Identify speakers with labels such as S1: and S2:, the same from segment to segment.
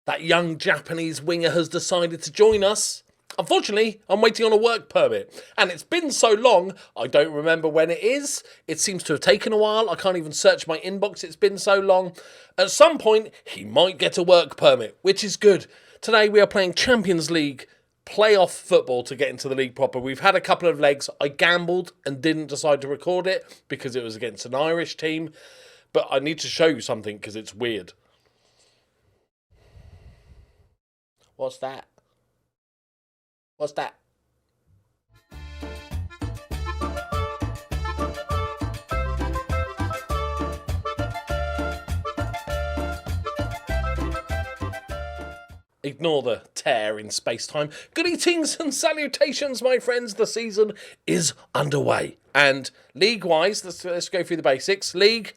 S1: That young Japanese winger has decided to join us. Unfortunately, I'm waiting on a work permit. And it's been so long, I don't remember when it is. It seems to have taken a while. I can't even search my inbox. It's been so long. At some point, he might get a work permit, which is good. Today, we are playing Champions League playoff football to get into the league proper. We've had a couple of legs. I gambled and didn't decide to record it because it was against an Irish team. But I need to show you something because it's weird. What's that? What's that? Ignore the tear in space-time. Greetings and salutations, my friends. The season is underway. And league-wise, let's go through the basics. League,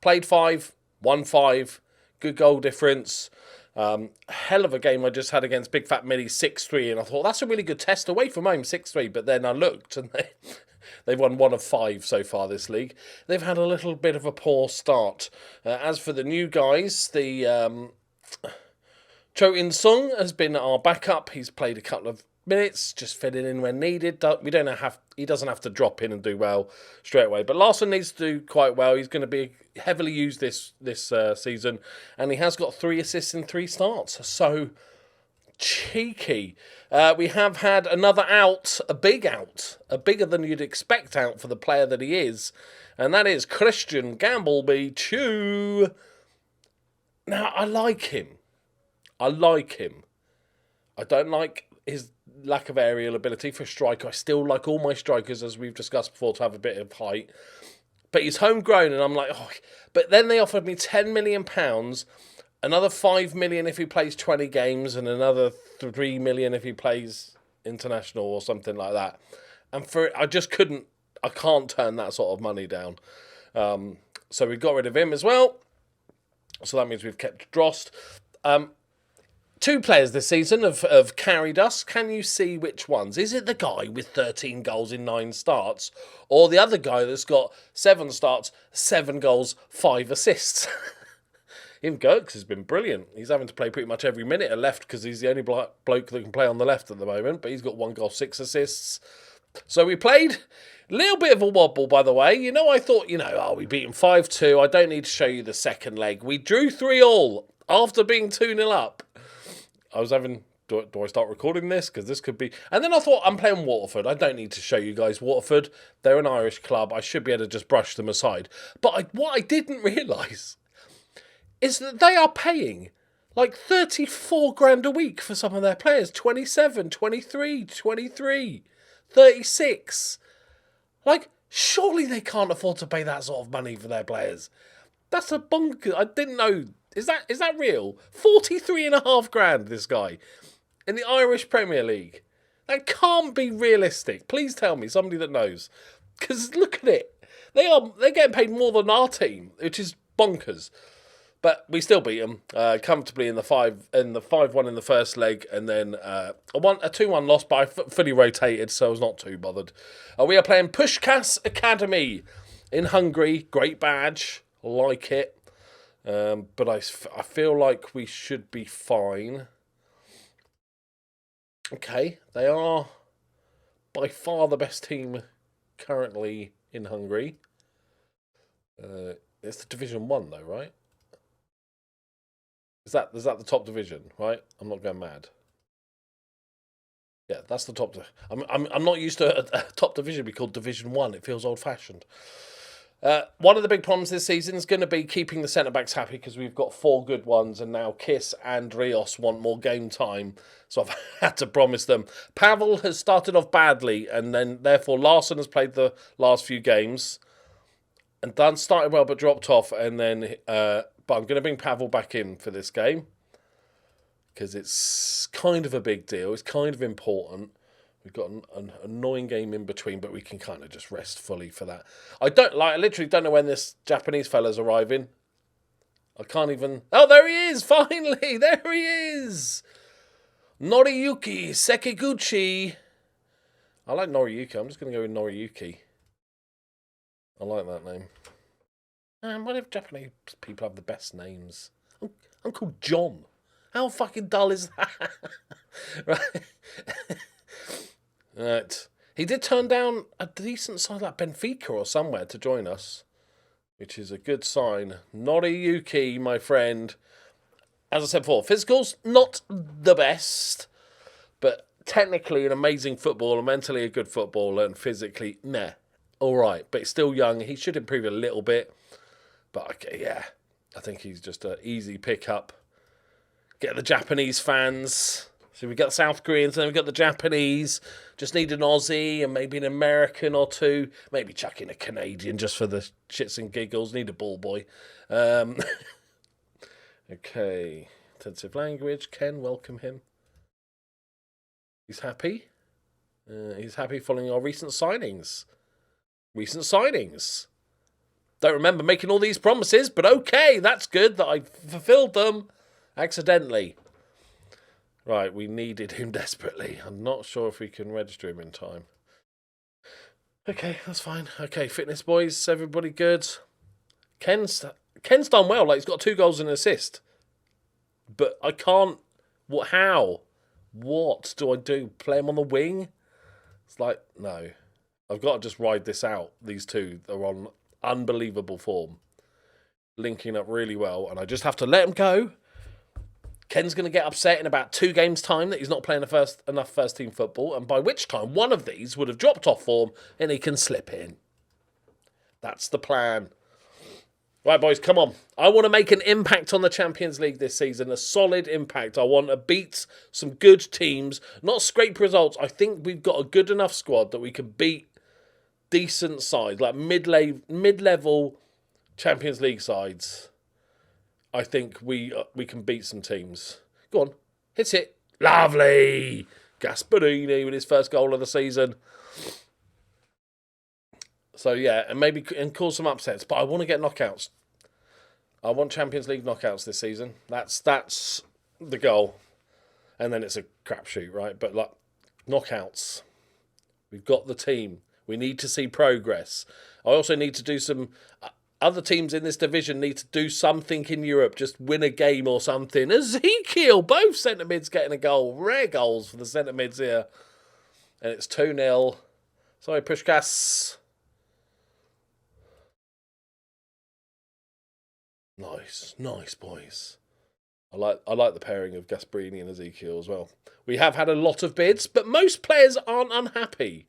S1: played 5, won 5, good goal difference. Hell of a game I just had against Big Fat Millie 6-3, and I thought that's a really good test away from home 6-3, but then I looked and they've won 1 of 5 so far this league. They've had a little bit of a poor start. As for the new guys, the Cho In-sung has been our backup. He's played a couple of minutes, just filling in when needed. He doesn't have to drop in and do well straight away. But Larson needs to do quite well. He's going to be heavily used this season, and he has got 3 assists in 3 starts. So cheeky. We have had another out, a bigger than you'd expect out for the player that he is, and that is Christian Gambleby Chew. Now I like him. I don't like his lack of aerial ability for a striker. I still like all my strikers, as we've discussed before, to have a bit of height. But he's homegrown, and I'm like, oh. But then they offered me £10 million, another $5 million if he plays 20 games, and another $3 million if he plays international or something like that. And I can't turn that sort of money down. So we got rid of him as well. So that means we've kept Drost. 2 players this season have carried us. Can you see which ones? Is it the guy with 13 goals in 9 starts, or the other guy that's got 7 starts, 7 goals, 5 assists? Him Gerks has been brilliant. He's having to play pretty much every minute at left because he's the only bloke that can play on the left at the moment, but he's got 1 goal, 6 assists. So we played a little bit of a wobble, by the way. I thought, we beat him 5-2. I don't need to show you the second leg. We drew 3-3 after being 2-0 up. I was having, do I start recording this? Because this could be... And then I thought, I'm playing Waterford. I don't need to show you guys Waterford. They're an Irish club. I should be able to just brush them aside. But what I didn't realise is that they are paying like 34 grand a week for some of their players. 27, 23, 23, 36. Like, surely they can't afford to pay that sort of money for their players. That's a bonkers. I didn't know... Is that real? 43.5 grand, this guy, in the Irish Premier League. That can't be realistic. Please tell me, somebody that knows. Because look at it. They're getting paid more than our team, which is bonkers. But we still beat them comfortably in the 5-1 in the first leg, and then a 2-1 loss, but I fully rotated, so I was not too bothered. We are playing Pushkas Academy in Hungary. Great badge. Like it. But I feel like we should be fine. Okay, they are by far the best team currently in Hungary. It's the Division 1 though, right? Is that the top division, right? I'm not going mad. Yeah, that's the top. I'm not used to a top division be called Division 1. It feels old-fashioned. One of the big problems this season is going to be keeping the centre-backs happy because we've got 4 good ones, and now Kiss and Rios want more game time, so I've had to promise them. Pavel has started off badly, and then therefore Larson has played the last few games, and Dan started well but dropped off, and then but I'm going to bring Pavel back in for this game because it's kind of a big deal. It's kind of important. We've got an annoying game in between, but we can kind of just rest fully for that. I literally don't know when this Japanese fella's arriving. I can't even... Oh, there he is! Finally! There he is! Noriyuki Sekiguchi. I like Noriyuki. I'm just going to go with Noriyuki. I like that name. What if Japanese people have the best names? I'm called John. How fucking dull is that? Right. Right. He did turn down a decent side like Benfica or somewhere to join us, which is a good sign. Noriyuki, my friend. As I said before, physicals, not the best, but technically an amazing footballer, mentally a good footballer, and physically, nah. All right, but he's still young. He should improve a little bit. But, okay, yeah, I think he's just an easy pickup. Get the Japanese fans. So we've got the South Koreans and then we've got the Japanese. Just need an Aussie and maybe an American or two. Maybe chuck in a Canadian just for the shits and giggles. Need a ball boy. Okay. Intensive language. Ken, welcome him. He's happy. He's happy following our recent signings. Don't remember making all these promises, but okay, that's good that I fulfilled them accidentally. Right, we needed him desperately. I'm not sure if we can register him in time. Okay, that's fine. Okay, fitness boys, everybody good? Ken's done well. Like, he's got 2 goals and an assist. But I can't... How? What do I do? Play him on the wing? It's like, no. I've got to just ride this out. These two are on unbelievable form. Linking up really well. And I just have to let him go. Ken's going to get upset in about 2 games' time that he's not playing enough first-team football. And by which time, one of these would have dropped off form and he can slip in. That's the plan. Right, boys, come on. I want to make an impact on the Champions League this season, a solid impact. I want to beat some good teams, not scrape results. I think we've got a good enough squad that we can beat decent sides, like mid-level Champions League sides. I think we can beat some teams. Go on, hit it. Lovely. Gasparini with his first goal of the season. So, yeah, and cause some upsets. But I want to get knockouts. I want Champions League knockouts this season. That's the goal. And then it's a crapshoot, right? But, like, knockouts. We've got the team. We need to see progress. I also need to do some... Other teams in this division need to do something in Europe. Just win a game or something. Ezekiel, both centre mids getting a goal. Rare goals for the centre mids here. And it's 2-0. Sorry, Pushkas. Nice, boys. I like the pairing of Gasparini and Ezekiel as well. We have had a lot of bids, but most players aren't unhappy.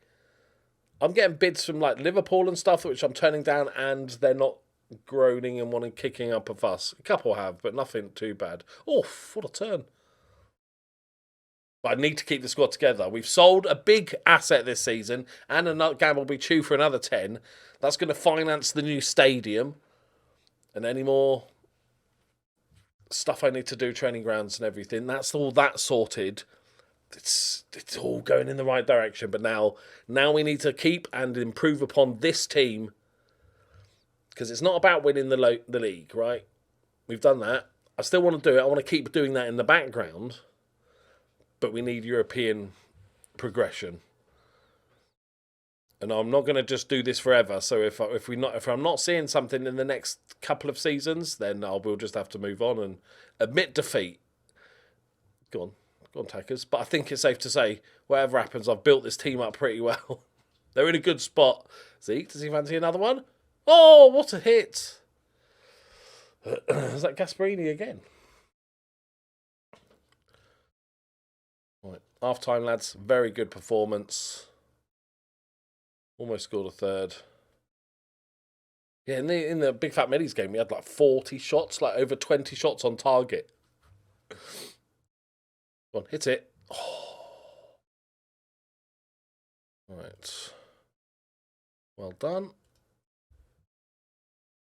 S1: I'm getting bids from like Liverpool and stuff, which I'm turning down, and they're not groaning and kicking up a fuss. A couple have, but nothing too bad. Oh, what a turn. But I need to keep the squad together. We've sold a big asset this season, and a gamble will be due for another 10. That's going to finance the new stadium. And any more stuff I need to do, training grounds and everything, that's all that sorted. It's all going in the right direction. But now we need to keep and improve upon this team. Because it's not about winning the league, right? We've done that. I still want to do it. I want to keep doing that in the background. But we need European progression. And I'm not going to just do this forever. So if I'm not seeing something in the next couple of seasons, then we'll just have to move on and admit defeat. Go on, Tackers. But I think it's safe to say, whatever happens, I've built this team up pretty well. They're in a good spot. Zeke, does he fancy another one? Oh, what a hit! Is that Gasparini again? Right, half time, lads. Very good performance. Almost scored a third. Yeah, in the Big Fat Middies game, we had like 40 shots, like over 20 shots on target. Come on, hit it. Oh. Right. Well done.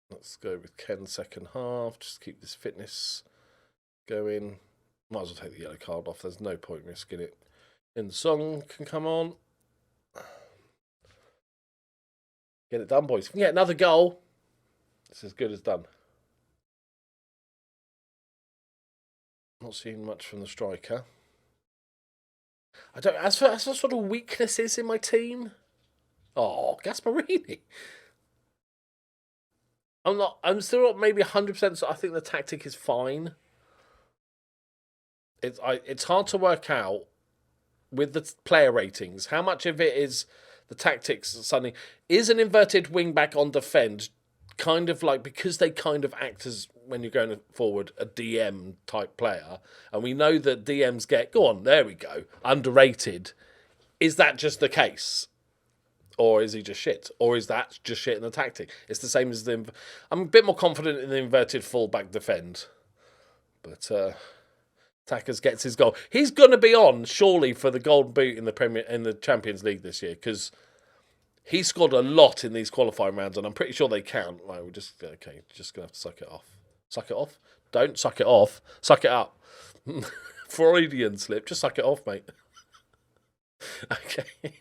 S1: Let's go with Ken's second half. Just keep this fitness going. Might as well take the yellow card off. There's no point risking it. In the song can come on. Get it done, boys. If we can get another goal, it's as good as done. Not seeing much from the striker. As for sort of weaknesses in my team. Oh, Gasparini. I'm still not maybe 100%. So I think the tactic is fine. It's hard to work out with the player ratings how much of it is the tactics. Suddenly, is an inverted wing back on defend kind of like, because they kind of act as, when you're going forward, a DM type player, and we know that DMs get, go on, there we go, underrated. Is that just the case? Or is he just shit? Or is that just shit in the tactic? It's the same as the... I'm a bit more confident in the inverted fullback defend. But Tackers gets his goal. He's going to be on, surely, for the Golden Boot in the Champions League this year, because he scored a lot in these qualifying rounds, and I'm pretty sure they count. Right, we're just going to have to suck it off. Suck it off? Don't suck it off. Suck it up. Freudian slip. Just suck it off, mate. Okay.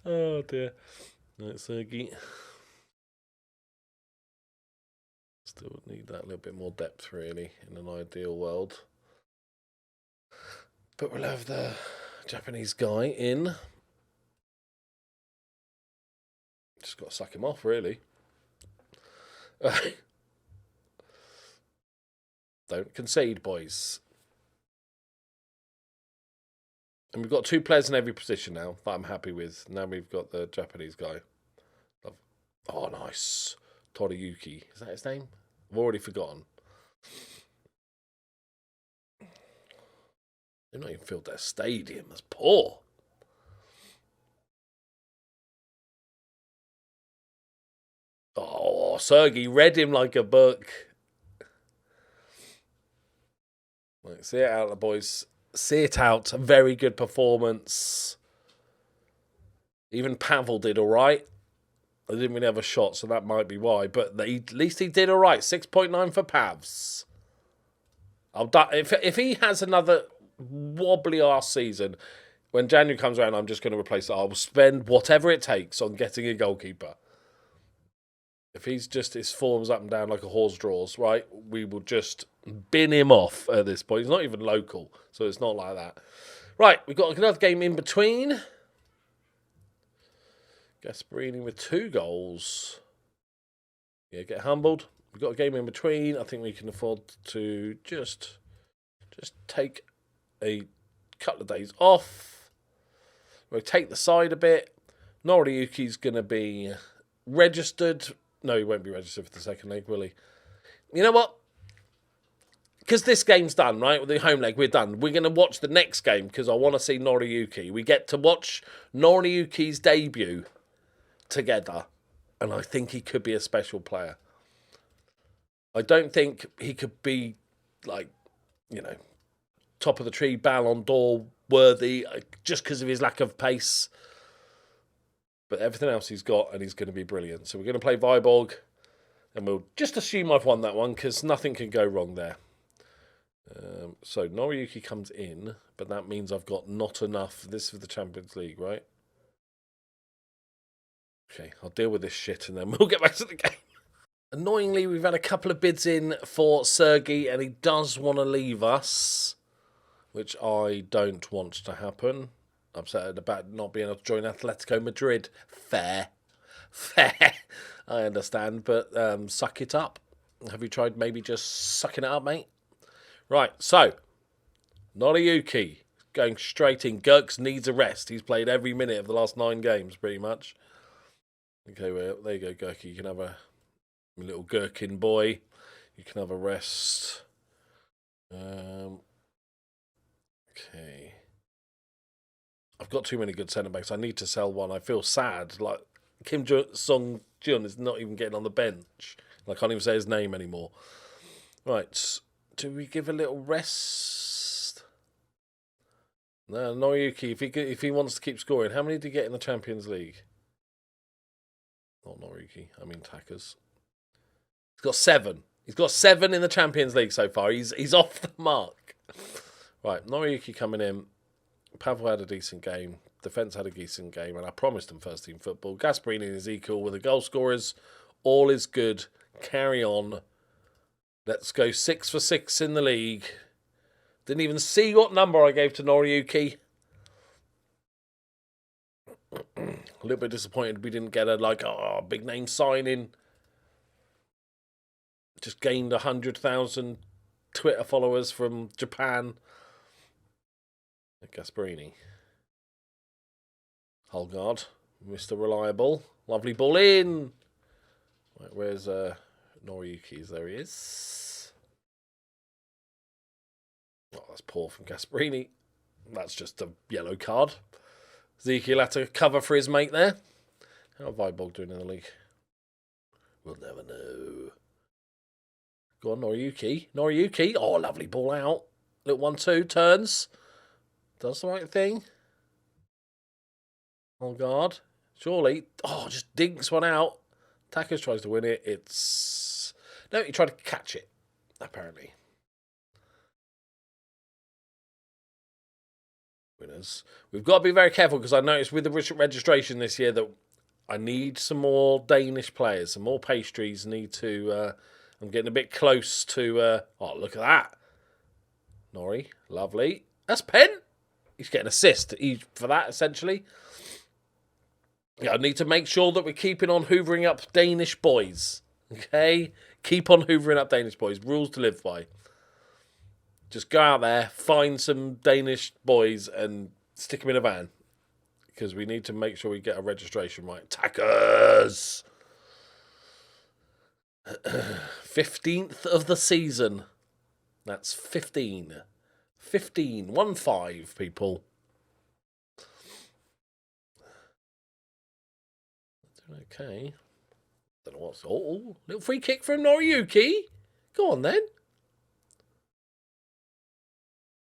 S1: Oh, dear. That's Sergi. Still need that little bit more depth, really, in an ideal world. But we'll have the Japanese guy in. Just got to suck him off, really. Don't concede, boys. And we've got 2 players in every position now that I'm happy with. Now we've got the Japanese guy. Oh, nice. Noriyuki. Is that his name? I've already forgotten. They've not even filled their stadium. That's poor. Oh, Sergi read him like a book. Right, see it out, the boys. See it out. A very good performance. Even Pavel did all right. I didn't really have a shot, so that might be why. But at least he did all right. 6.9 for Pavs. If he has another wobbly ass season, when January comes around, I'm just going to replace it. I'll spend whatever it takes on getting a goalkeeper. If his form's up and down like a horse draws, right, we will just bin him off at this point. He's not even local, so it's not like that. Right, we've got another game in between. Gasparini with 2 goals. Yeah, get humbled. We've got a game in between. I think we can afford to just take a couple of days off. We'll take the side a bit. Noriyuki's going to be registered. No, he won't be registered for the second leg, will he? You know what? Because this game's done, right? With the home leg, we're done. We're going to watch the next game because I want to see Noriyuki. We get to watch Noriyuki's debut together, and I think he could be a special player. I don't think he could be, like, you know, top of the tree, Ballon d'Or worthy, just because of his lack of pace. But everything else he's got, and he's going to be brilliant. So we're going to play Viborg, and we'll just assume I've won that one, because nothing can go wrong there. So Noriyuki comes in, but that means I've got not enough. This is for the Champions League, right? Okay, I'll deal with this shit, and then we'll get back to the game. Annoyingly, we've had a couple of bids in for Sergi, and he does want to leave us, which I don't want to happen. Upset about not being able to join Atletico Madrid. Fair. I understand, but suck it up. Have you tried maybe just sucking it up, mate? Right, so Noriyuki going straight in. Gurks needs a rest. He's played every minute of the last 9 games, pretty much. Okay, well, there you go, Gurky. You can have a little gherkin boy. You can have a rest. Okay. I've got too many good centre-backs. I need to sell one. I feel sad. Like, Kim Song-jun is not even getting on the bench. I can't even say his name anymore. Right. Do we give a little rest? No, Noriyuki, if he wants to keep scoring. How many did he get in the Champions League? Not Noriyuki. I mean Tackers. He's got 7. He's got 7 in the Champions League so far. He's off the mark. Right, Noriyuki coming in. Pavel had a decent game. Defence had a decent game. And I promised him first team football. Gasparini and Ezekiel were the goal scorers. All is good. Carry on. Let's go 6 for 6 in the league. Didn't even see what number I gave to Noriyuki. A little bit disappointed we didn't get a big name signing. Just gained 100,000 Twitter followers from Japan. Gasparini. Holgard. Mr. Reliable. Lovely ball in. Right, where's Noriyuki? There he is. Oh, that's poor from Gasparini. That's just a yellow card. Ezekiel had to cover for his mate there. How are Viborg doing in the league? We'll never know. Go on, Noriyuki. Noriyuki. Oh, lovely ball out. Little 1-2. Turns. Does the right thing. On guard. Surely. Oh, just dinks one out. Tackers tries to win it. It's... No, he tried to catch it, apparently. Winners. We've got to be very careful because I noticed with the registration this year that I need some more Danish players. Some more pastries need to... I'm getting a bit close to... oh, look at that. Nori. Lovely. That's Penn. He's getting an assist for that, essentially. Yeah, I need to make sure that we're keeping on hoovering up Danish boys. Okay? Keep on hoovering up Danish boys. Rules to live by. Just go out there, find some Danish boys and stick them in a van. Because we need to make sure we get our registration right. Tackers! 15th of the season. That's 15. 15. 1-5, people. Okay. Don't know what's... Oh, little free kick from Noriyuki. Go on, then.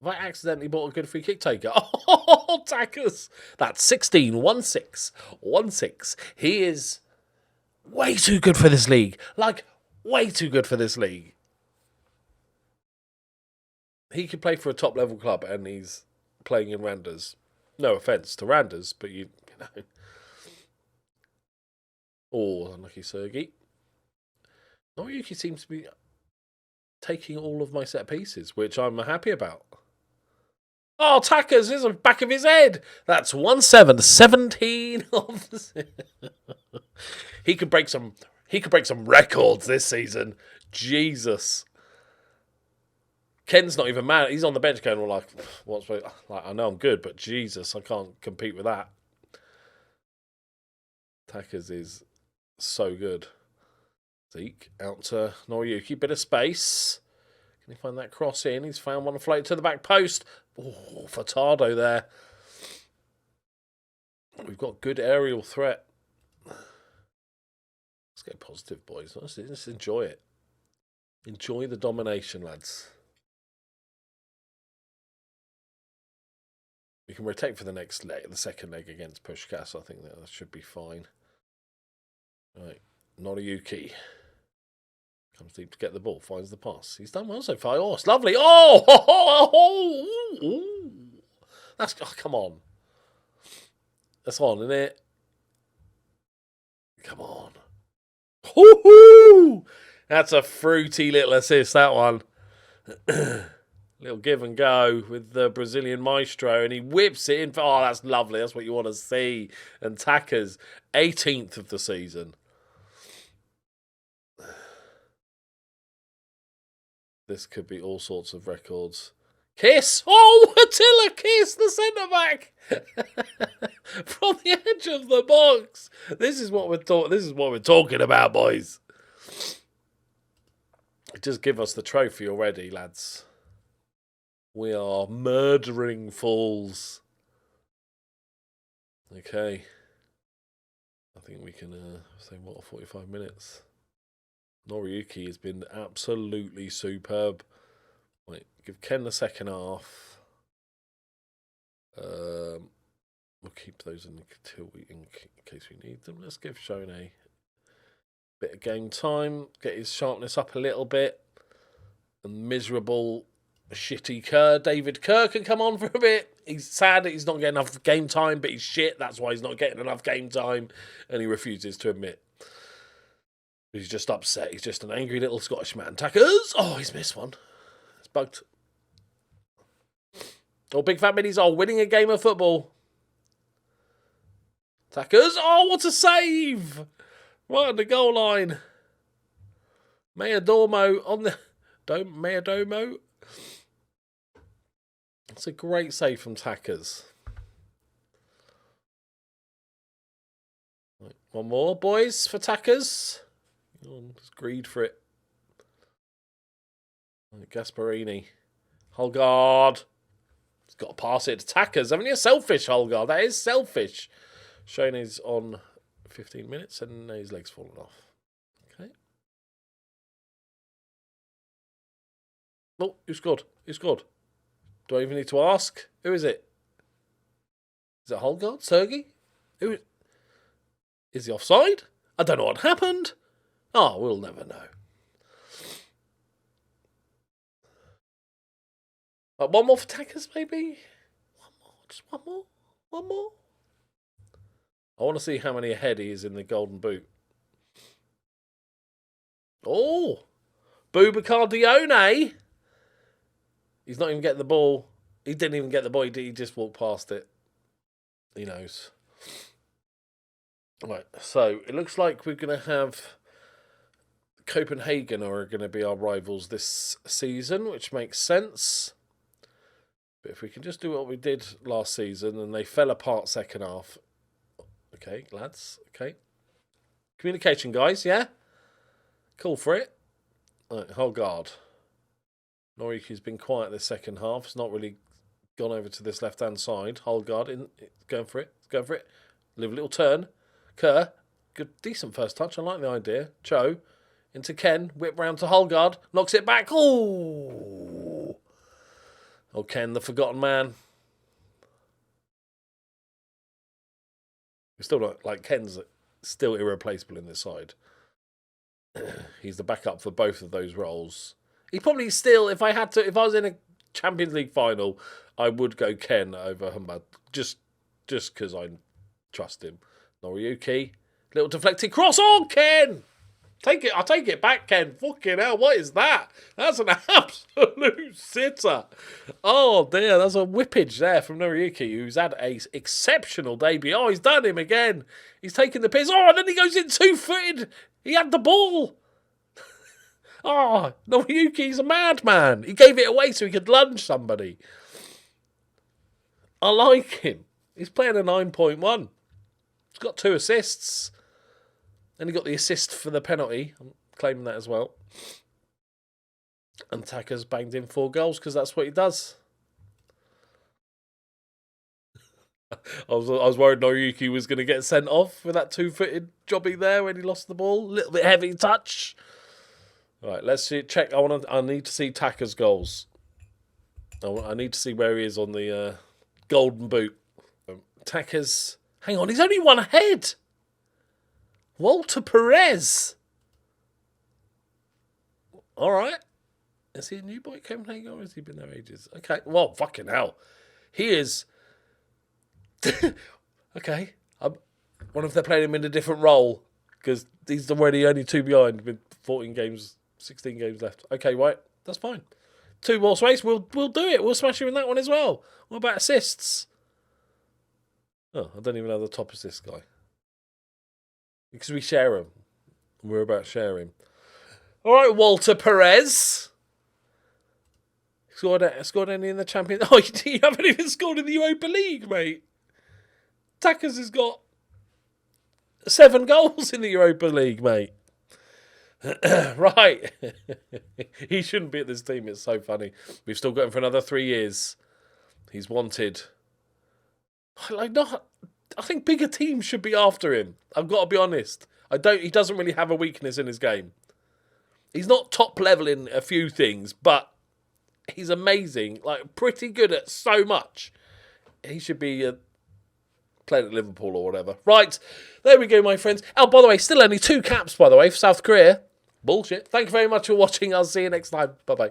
S1: Have I accidentally bought a good free kick taker? Oh, Tackers. That's 16. 1-6. 1-6. He is way too good for this league. Like, way too good for this league. He could play for a top-level club, and he's playing in Randers. No offence to Randers, but you know... Oh, unlucky Sergey. Noriyuki seems to be taking all of my set pieces, which I'm happy about. Oh, Tackers is on the back of his head. That's 1-7, 17 of the... He could break some records this season. Jesus. Ken's not even mad. He's on the bench going, well, like, I know I'm good, but Jesus, I can't compete with that. Tackers is so good. Zeke out to Noriyuki. Bit of space. Can he find that cross in? He's found one float to the back post. Oh, Furtado there. We've got good aerial threat. Let's get positive, boys. Let's enjoy it. Enjoy the domination, lads. We can rotate for the next leg, the second leg against Pushkas. I think that should be fine. Right, Noriyuki comes deep to get the ball, finds the pass. He's done well so far. Oh, it's lovely. Oh, that's come on. That's on, isn't it? Come on. Hoo-hoo! That's a fruity little assist, that one. Little give and go with the Brazilian maestro, and he whips it in. Oh, that's lovely. That's what you want to see. And Tackers, 18th of the season. This could be all sorts of records. Kiss! Oh, Attila Kiss, the centre-back! From the edge of the box. This is what we're talking about, boys. Just give us the trophy already, lads. We are murdering fools. Okay. I think we can say, what, 45 minutes? Noriyuki has been absolutely superb. Wait, give Ken the second half. We'll keep those in case we need them. Let's give Shone a bit of game time. Get his sharpness up a little bit. And miserable... shitty Kerr. David Kerr can come on for a bit. He's sad that he's not getting enough game time, but he's shit. That's why he's not getting enough game time. And he refuses to admit. He's just upset. He's just an angry little Scottish man. Tackers! Oh, he's missed one. It's bugged. Oh, Big Fat Minis are winning a game of football. Tackers! Oh, what a save! Right on the goal line. Mayordomo on the... Mayordomo. It's a great save from Tackers. Right, one more, boys, for Tackers. Just greed for it. Right, Gasparini. Holgard. He's got to pass it to Tackers. Haven't you? Selfish, Holgard. That is selfish. Shane is on 15 minutes and his leg's fallen off. Okay. Oh, who scored? Who scored? Do I even need to ask? Who is it? Is it Holgard? Sergey? Who is he offside? I don't know what happened. Oh, we'll never know. One more for Tackers, maybe? One more. Just one more. One more. I want to see how many ahead he is in the golden boot. Oh! Boubacar Dione. He's not even getting the ball. He didn't even get the ball. He just walked past it. He knows. Right, so it looks like we're going to have Copenhagen are going to be our rivals this season, which makes sense. But if we can just do what we did last season, and they fell apart second half. Okay, lads. Okay. Communication, guys, yeah? Call for it. Right, hold guard. Noriyuki's been quiet this second half. It's not really gone over to this left-hand side. Hold guard. Going for it. Going for it. Live a little turn. Kerr. Good, decent first touch. I like the idea. Cho. Into Ken. Whip round to Holgard. Knocks it back. Oh! Oh, Ken, the forgotten man. We're still not, like, Ken's still irreplaceable in this side. He's the backup for both of those roles. He probably still, if I was in a Champions League final, I would go Ken over Humbad. Just because I trust him. Noriyuki. Little deflected cross. Oh, Ken! I'll take it back, Ken. Fucking hell, what is that? That's an absolute sitter. Oh, dear, that's a whippage there from Noriyuki, who's had an exceptional debut. Oh, he's done him again. He's taken the piss. Oh, and then he goes in two-footed. He had the ball. Oh, Noriyuki's a madman. He gave it away so he could lunge somebody. I like him. He's playing a 9.1. He's got 2 assists. And he got the assist for the penalty. I'm claiming that as well. And Taka's banged in 4 goals because that's what he does. I was worried Noriyuki was going to get sent off with that 2-footed jobby there when he lost the ball. A little bit heavy touch. All right, let's see. Check. I need to see Taka's goals. I need to see where he is on the golden boot. Taka's. Hang on, he's only 1 ahead. Walter Perez. All right. Is he a new boy at Copenhagen or has he been there ages? Okay. Well, fucking hell. He is. Okay. I wonder if they're playing him in a different role because he's already only 2 behind with 14 games, 16 games left. Okay, right. That's fine. 2 more space. We'll do it. We'll smash him in that one as well. What about assists? Oh, I don't even know the top assist guy. Because we share him. We're about sharing. All right, Walter Perez. Scored any in the Champions? Oh, you haven't even scored in the Europa League, mate. Tackers has got 7 goals in the Europa League, mate. Right. He shouldn't be at this team. It's so funny. We've still got him for another 3 years. He's wanted. I think bigger teams should be after him. I've got to be honest. He doesn't really have a weakness in his game. He's not top level in a few things, but he's amazing. Like, pretty good at so much. He should be playing at Liverpool or whatever. Right, there we go, my friends. Oh, by the way, still only 2 caps, by the way, for South Korea. Bullshit. Thank you very much for watching. I'll see you next time. Bye-bye.